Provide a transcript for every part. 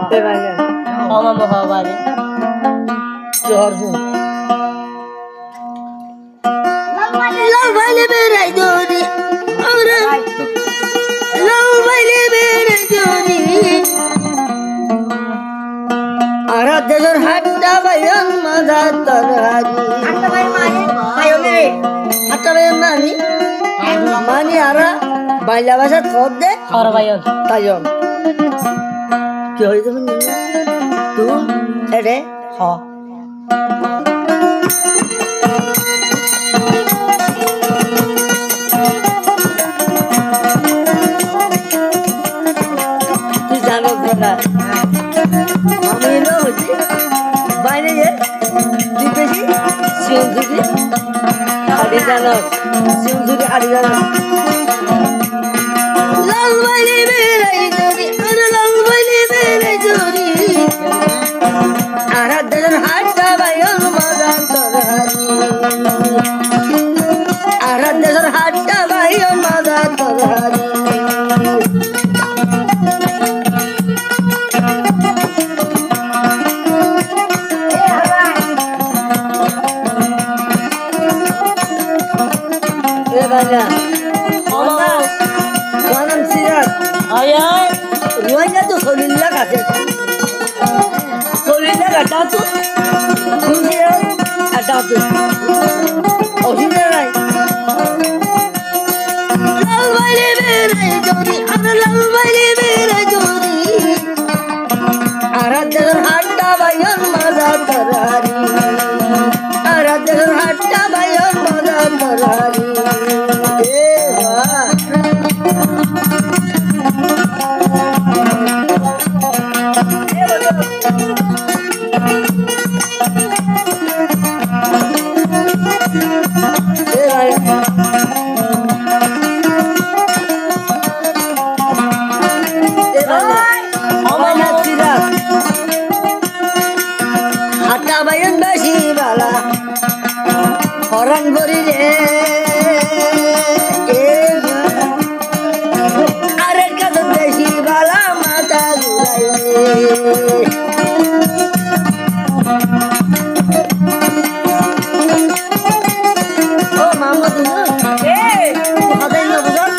Tebanya. Oma Muhammad. Jordan. Love vale bere jodi. Aure. Love vale bere jodi. Aradhar hatta bayan madar tarhadi. Hatta bayan mani. Ayo mere. Hatta bayan mani. Mani ara. Baila basa thod de. Or bayan. Tayon. Ki hoy তুমি নিনা? Tu ede. Ha. তুই জানো না আমি এলো হচ্ছি বাইরে যে দুই পেশি সিউজুকি আড়ি জানো সিউজুকি আড়ি জানো লাল বাইরে বেড়াই জরি আরে লাল বাইরে বেড়াই জরি আর দেন হাটটা বাইন মাদান তরারি আর দেন হাটটা বাইন মাদান তরারি Tebanya. Oma. Wanam sirat. Ayay. Ruangnya tuh solillah kasih. Solillah ada tuh. Dunia ada tuh. Oh ini rai. Lal bali berai jodi, ada lal bali berai jodi. Arad dengan hatta bayan mazar terari. Arad dengan hatta bayan mazar terari. Hatta bayan basi bala orang beri are kado basi bala mata gurai oh mama tu ada yang bukan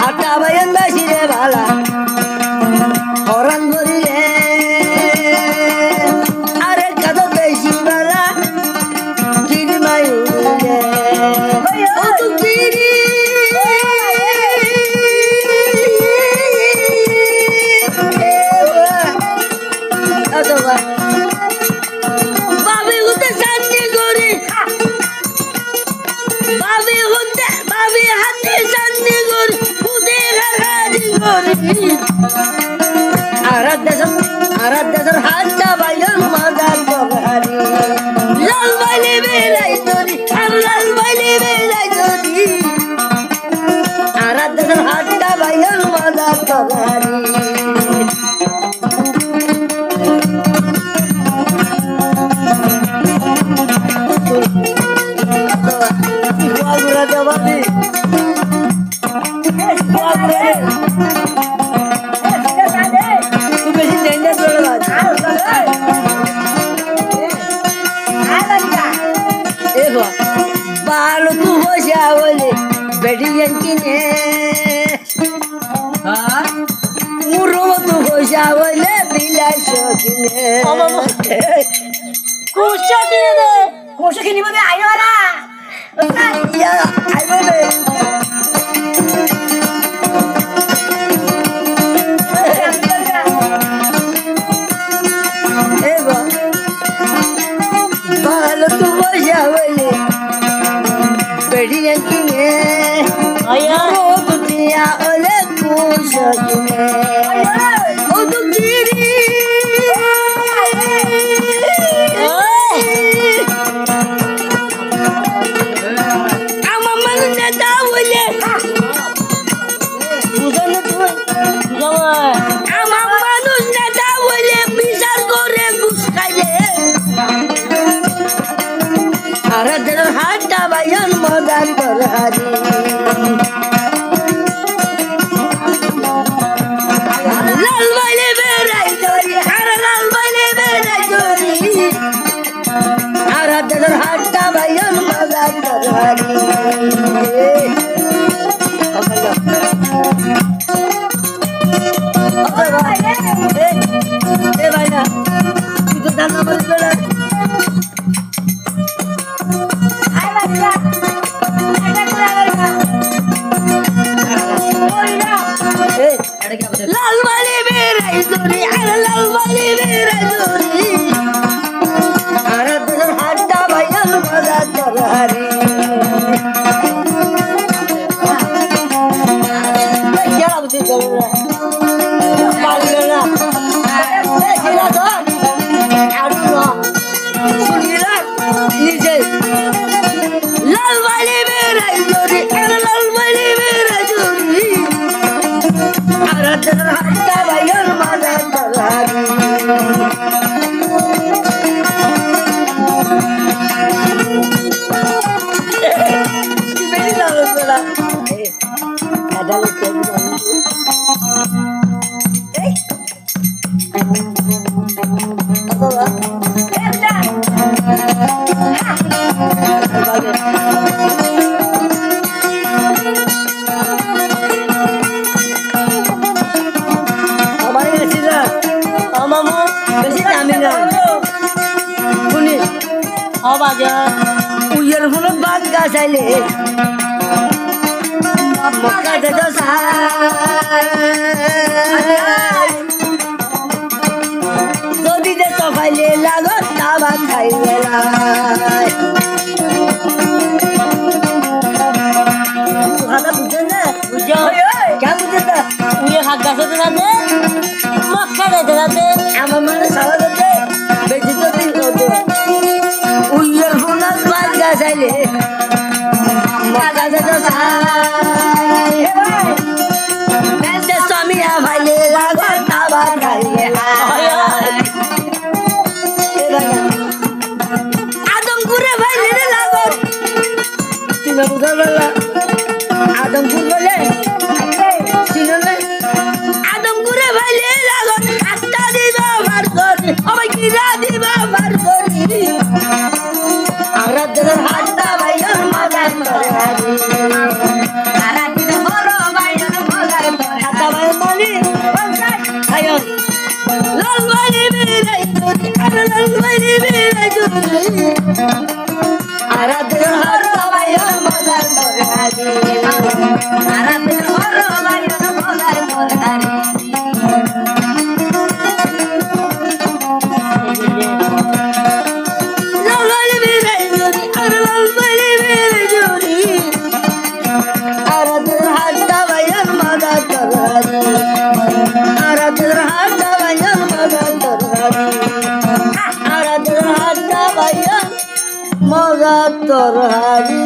hatta bayan basi bala orang beri Arad dasar hatta bayan madar bagari lal bali belai jodi lal bali belai jodi arad dasar hatta bayan madar bagari gua jawab Balu tu hoja wale bediyan kine muro tu hoja wale bilasho kine Kusha kini de. Kusha kini made ayo na. ya ayo be balu tu hoja wale bediyan kine Ayay. muro tu dia ole kusha kine o tu kiri ama manusia tahu le bukan tu Jawab. ama manusia tahu le bisa goreng guskale arad dengan hatta bayan madan terhari এ ভাই না তুই তো দানা মারিস বেলা লাল বালি বেরাই দূরি আর লাল বালি বেরাই দূরি আর তোর হাতটা ভাইয়াল মজা তোর হারি क्या बुद्धि चल रहा है पाल लेना ए जिला तो आड़ू ना सुनिए ना नीचे लाल वाली मेरा जोड़ी अरे लाल वाली मेरा जोड़ी अरे तेरा हट्टा भाईयों मारा तलारी मेरी लाल वाला ada lucu मक्का दे दो गोदी दे तो भाईले लागो तावा खाइले खाना बुझे ना बुझो क्या बुझे था ये हागा से ना दे मक्का दे दे आमा माने सावा दे बेटी तो दिन को दे उयर होना बात का साइले मक्का दे दो आदमपुर बोले सिनले आदमपुर भाईले लागो आटा दिबा मार करी ओय किरा दिबा मार करी आराधन हाटा भाईयन मदन करे आराधन हरो भाईयन मदन करे हाटा भाई मानी आयो लाल वाली मेरे जोड़ी अरे लाल वाली मेरे जोड़ी आराधन हाटा भाईयन मदन करे आराधन हरो भाईयन मदन करे Moga torhari